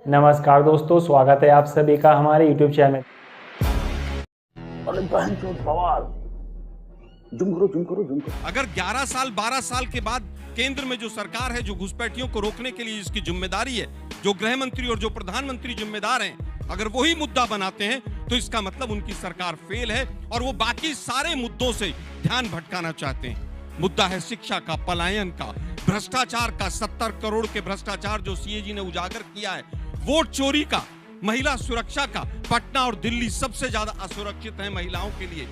नमस्कार दोस्तों, स्वागत है आप सभी का हमारे YouTube चैनल। अगर 11 साल 12 साल के बाद केंद्र में जो सरकार है, जो घुसपैठियों को रोकने के लिए इसकी जिम्मेदारी है, जो गृह मंत्री और जो प्रधानमंत्री जिम्मेदार हैं, अगर वही मुद्दा बनाते हैं तो इसका मतलब उनकी सरकार फेल है और वो बाकी सारे मुद्दों से ध्यान भटकाना चाहते हैं। मुद्दा है शिक्षा का, पलायन का, भ्रष्टाचार का, 70 करोड़ के भ्रष्टाचार जो सीएजी ने उजागर किया है, वोट चोरी का, महिला सुरक्षा का। पटना और दिल्ली सबसे ज्यादा असुरक्षित है महिलाओं के लिए।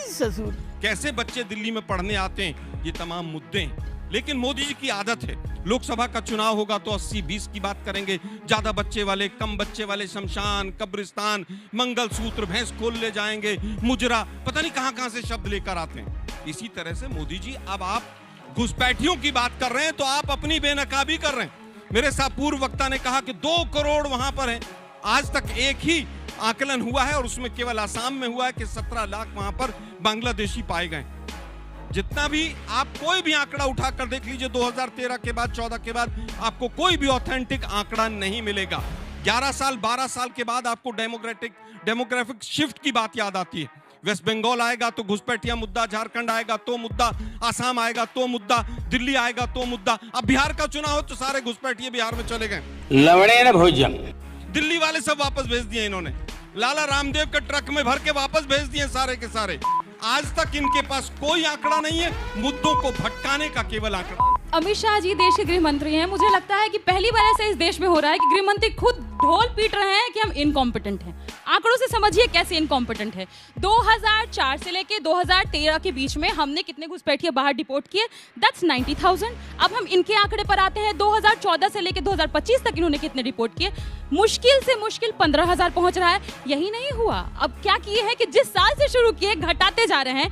ससुर कैसे बच्चे दिल्ली में पढ़ने आते हैं, ये तमाम मुद्दे हैं। लेकिन मोदी जी की आदत है, लोकसभा का चुनाव होगा तो 80-20 की बात करेंगे, ज्यादा बच्चे वाले, कम बच्चे वाले, शमशान, कब्रिस्तान, मंगलसूत्र, भैंस खोल ले जाएंगे, मुजरा, पता नहीं कहां से शब्द लेकर आते हैं। इसी तरह से मोदी जी, अब आप घुसपैठियों की बात कर रहे हैं तो आप अपनी बेनकाबी कर रहे हैं। मेरे साथ पूर्व वक्ता ने कहा कि 2 करोड़ वहां पर है। आज तक एक ही आकलन हुआ है और उसमें केवल आसाम में हुआ है कि 17 लाख वहां पर बांग्लादेशी पाए गए। जितना भी आप कोई भी आंकड़ा उठाकर देख लीजिए, 2013 के बाद, 14 के बाद आपको कोई भी ऑथेंटिक आंकड़ा नहीं मिलेगा। 11 साल 12 साल के बाद आपको डेमोग्राफिक शिफ्ट की बात याद आती है। वेस्ट बंगाल आएगा तो घुसपैठिया मुद्दा, झारखंड आएगा तो मुद्दा, आसाम आएगा तो मुद्दा, दिल्ली आएगा तो मुद्दा। अब बिहार का चुनाव हो तो सारे घुसपैठिए बिहार में चले गए, लवड़े न भोजन। दिल्ली वाले सब वापस भेज दिए इन्होंने, लाला रामदेव के ट्रक में भर के वापस भेज दिए सारे के सारे। आज तक इनके पास कोई आंकड़ा नहीं है, मुद्दों को भटकाने का केवल आंकड़ा। अमित शाह जी देश के गृह मंत्री हैं। मुझे लगता है कि पहली बार ऐसा इस देश में हो रहा है कि गृह मंत्री खुद ढोल पीट रहे हैं कि हम इनकॉम्पिटेंट हैं। आंकड़ों से समझिए कैसे इनकॉम्पिटेंट है। 2004 से लेके 2013 के बीच में हमने कितने घुसपैठिए बाहर डिपोर्ट किए? दैट्स 90,000। अब हम इनके आंकड़े पर आते हैं, 2014 से लेके 2025 तक इन्होंने कितने डिपोर्ट किए? मुश्किल से मुश्किल 15,000 पहुंच रहा है। यही नहीं हुआ, अब क्या किए हैं कि जिस साल से शुरू किए घटाते जा रहे हैं।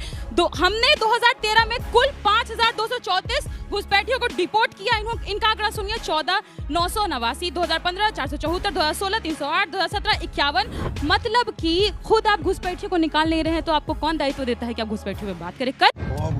हमने 2013 में कुल 5,234 घुसपैठियों को डिपोर्ट किया। इनका आंकड़ा सुनिए, 14,989, 2015 474, 2016 308, 2017 51। मतलब कि खुद आप घुसपैठियों को निकाल नहीं रहे हैं तो आपको कौन दायित्व देता है कि आप घुसपैठियों में बात करें?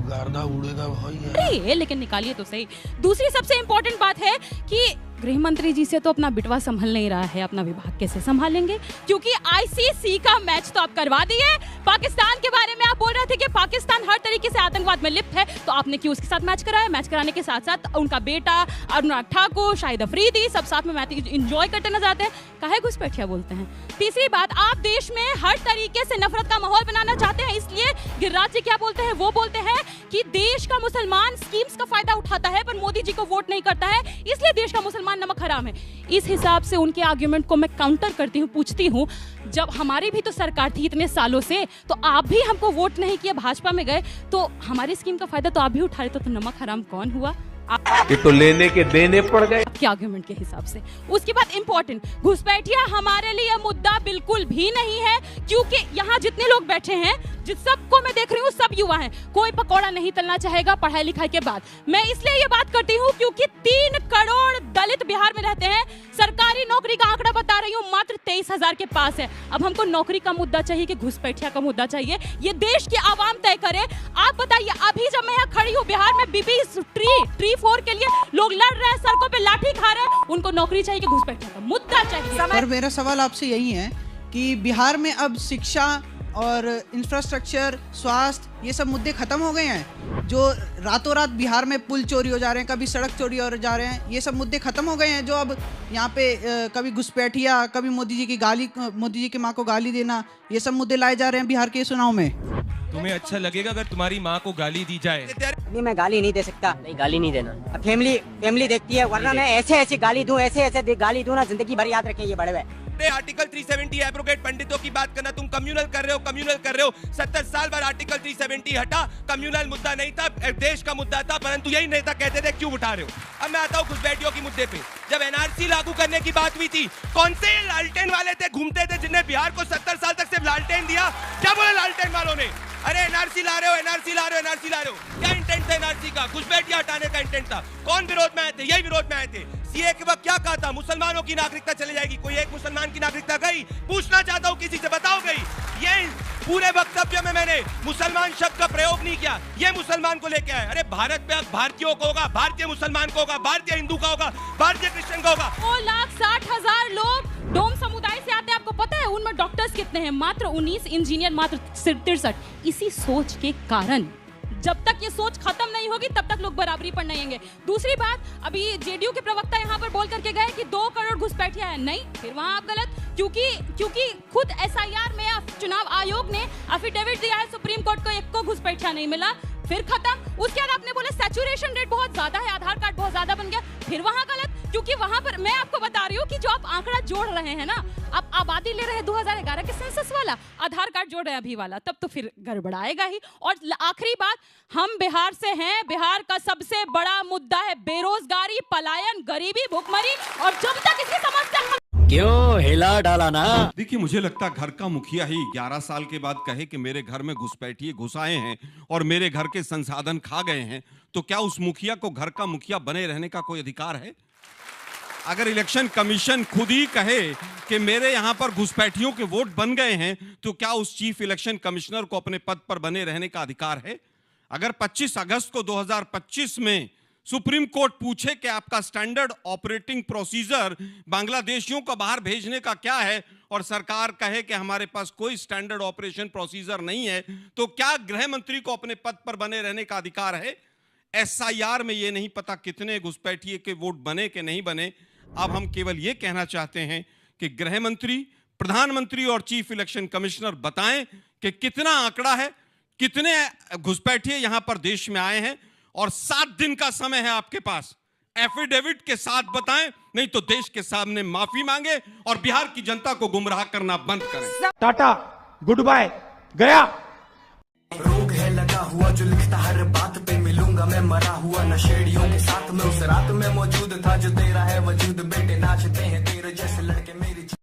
गर्दा उड़ेगा भाई, लेकिन निकालिए तो सही। दूसरी सबसे इंपॉर्टेंट बात है कि गृह मंत्री जी से तो अपना बिटवा संभल नहीं रहा है, अपना विभाग कैसे संभालेंगे? क्योंकि आईसीसी का मैच तो आप करवा दिए। पाकिस्तान के बारे में आप बोल रहे थे कि पाकिस्तान हर तरीके से आतंकवाद में लिप्त है, तो आपने क्यों उसके साथ मैच कराया? मैच कराने के साथ साथ उनका बेटा अनुराग ठाकुर, शाहिद अफरीदी सब साथ में मैच एंजॉय करते नजर आते हैं। काहे घुसपैठिया बोलते हैं? तीसरी बात, आप देश में हर तरीके से नफरत का माहौल बनाना चाहते हैं, इसलिए गिरिराज जी क्या बोलते हैं? वो बोलते हैं कि देश का मुसलमान स्कीम्स का फायदा उठाता है पर मोदी जी को वोट नहीं करता है, इसलिए देश का मुसलमान नमक हराम है। इस हिसाब से उनके आर्गुमेंट को मैं काउंटर करती हूँ, पूछती हूँ, जब हमारी भी तो सरकार थी इतने सालों से, तो आप भी हमको वोट नहीं किया, भाजपा में गए, तो हमारी स्कीम का फायदा तो आप भी उठा रहे थे, तो नमक हराम कौन हुआ? ये तो लेने के देने पड़ गए आपके आर्गुमेंट के हिसाब से। उसके बाद इंपॉर्टेंट, घुसपैठिया हमारे लिए मुद्दा बिल्कुल भी नहीं है, क्योंकि यहाँ जितने लोग बैठे हैं, जिस सबको मैं देख रही हूँ, सब युवा हैं। कोई पकौड़ा नहीं तलना चाहेगा पढ़ाई लिखाई के बाद। मैं इसलिए ये बात करती हूँ क्योंकि 3 करोड़ दलित बिहार में रहते हैं। सरकारी नौकरी का आंकड़ा बता रही हूँ, मात्र 23,000 के पास है। अब हमको नौकरी का मुद्दा चाहिए कि घुसपैठिया का मुद्दा चाहिए? ये देश की आवाम तय करे। आप बताइए, अभी जब मैं यहाँ खड़ी हूँ, बिहार में बीबी ट्री 4 के लिए लोग लड़ रहे हैं, सड़कों पे लाठी खा रहे हैं, उनको नौकरी चाहिए कि घुसपैठिया का मुद्दा चाहिए? पर मेरा सवाल आपसे यही है कि बिहार में अब शिक्षा और इंफ्रास्ट्रक्चर, स्वास्थ्य, ये सब मुद्दे खत्म हो गए हैं? जो रातों रात बिहार में पुल चोरी हो जा रहे हैं, कभी सड़क चोरी हो जा रहे हैं, ये सब मुद्दे खत्म हो गए हैं? जो अब यहाँ पे कभी घुसपैठिया, कभी मोदी जी की माँ को गाली देना, ये सब मुद्दे लाए जा रहे हैं बिहार के चुनाव में। तुम्हें अच्छा लगेगा अगर तुम्हारी माँ को गाली दी जाए? अभी मैं गाली नहीं दे सकता। नहीं, गाली नहीं देना। फैमिली देखती है, वरना मैं ऐसे गाली दूं, ऐसे गाली दूं ना, जिंदगी भर याद रखें ये बड़े हुए। आर्टिकल 370 एब्रोगेट, पंडितों की बात करना, तुम कम्युनल कर रहे हो। 70 साल बाद आर्टिकल 370 हटा। कम्युनल मुद्दा नहीं था, देश का मुद्दा था, परंतु यही नेता कहते थे क्यों उठा रहे हो? अब मैं आता हूँ घुसपैठियों की मुद्दे पे। जब एनआरसी लागू करने की बात हुई थी, कौन से लालटेन वाले थे, घूमते थे, जिन्हें बिहार को 70 साल तक सिर्फ लालटेन दिया? क्या बोले लालटेन वालों ने? अरे एनआरसी ला रहे हो। क्या इंटेंट था एनआरसी का? घुसपैठिया हटाने का इंटेंट था। कौन विरोध में आए थे? यही विरोध में आए थे। सीए के वक्त क्या कहा था? मुसलमानों की नागरिकता चली जाएगी। कोई एक मुसलमान की नागरिकता गई? पूछना चाहता हूँ किसी से, बताओ गई? ये पूरे वक्तव्य में मैंने मुसलमान शब्द का प्रयोग नहीं किया। ये मुसलमान को लेके आए। अरे भारत पे भारतीयों को होगा, भारतीय मुसलमान को होगा, भारतीय हिंदू का होगा, भारतीय क्रिश्चियन का होगा। 2,60,000 लोग उनमें डॉक्टर्स कितने हैं? मात्र 19, इंजीनियर मात्र 63। इसी सोच के कारण जब तक ये सोच खत्म नहीं होगी तब तक लोग बराबरी पर नहीं आएंगे। दूसरी बात, अभी जेडीयू के प्रवक्ता यहाँ पर बोल करके गए कि 2 करोड़ घुसपैठिया है। नहीं, फिर वहां आप गलत, क्योंकि खुद एसआईआर में चुनाव आयोग ने एफिडेविट दिया है सुप्रीम कोर्ट को, एक को घुसपैठिया नहीं मिला, फिर खत्म। उसके बाद आपने बोला सैचुरेशन रेट बहुत ज्यादा है, आधार कार्ड बहुत ज्यादा बन गया, फिर वहां गलत, क्योंकि वहां पर मैं आपको बता रही हूँ कि जो आप आंकड़ा जोड़ रहे हैं ना, आप आबादी ले रहे हैं 2011 के सेंसस वाला, आधार कार्ड जोड़ रहे हैं अभी वाला, तब तो फिर गड़बड़ाएगा ही। और आखिरी बात, हम बिहार से हैं, बिहार का सबसे बड़ा मुद्दा है बेरोजगारी, पलायन, गरीबी, भुखमरी, और जब तक इसकी समस्या क्यों हिला डाला ना? देखिए, मुझे लगता है घर का मुखिया ही 11 साल के बाद कहे कि मेरे घर में घुसपैठिए घुस आए हैं और मेरे घर के संसाधन खा गए हैं, तो क्या उस मुखिया को घर का मुखिया बने रहने का कोई अधिकार है? अगर इलेक्शन कमीशन खुद ही कहे कि मेरे यहां पर घुसपैठियों के वोट बन गए हैं, तो क्या उस चीफ इलेक्शन कमिश्नर को अपने पद पर बने रहने का अधिकार है? अगर 25 अगस्त को 2025 में सुप्रीम कोर्ट पूछे कि आपका स्टैंडर्ड ऑपरेटिंग प्रोसीजर बांग्लादेशियों को बाहर भेजने का क्या है, और सरकार कहे कि हमारे पास कोई स्टैंडर्ड ऑपरेशन प्रोसीजर नहीं है, तो क्या गृह मंत्री को अपने पद पर बने रहने का अधिकार है? एसआईआर में ये नहीं पता कितने घुसपैठिए के वोट बने कि नहीं बने। अब हम केवल ये कहना चाहते हैं कि गृह मंत्री, प्रधानमंत्री और चीफ इलेक्शन कमिश्नर बताएं कि कितना आंकड़ा है, कितने घुसपैठिए यहां पर देश में आए हैं, और 7 दिन का समय है आपके पास, एफिडेविट के साथ बताएं, नहीं तो देश के सामने माफी मांगे और बिहार की जनता को गुमराह करना बंद करें। टाटा, गुड बाय, गया। रोग है लगा हुआ जो लिखता हर बात पे, मिलूंगा मैं मरा हुआ नशेड़ियों के साथ में, उस रात में मौजूद था जो तेरा है वजूद, बेटे नाचते हैं तेरे जैसे लड़के मेरी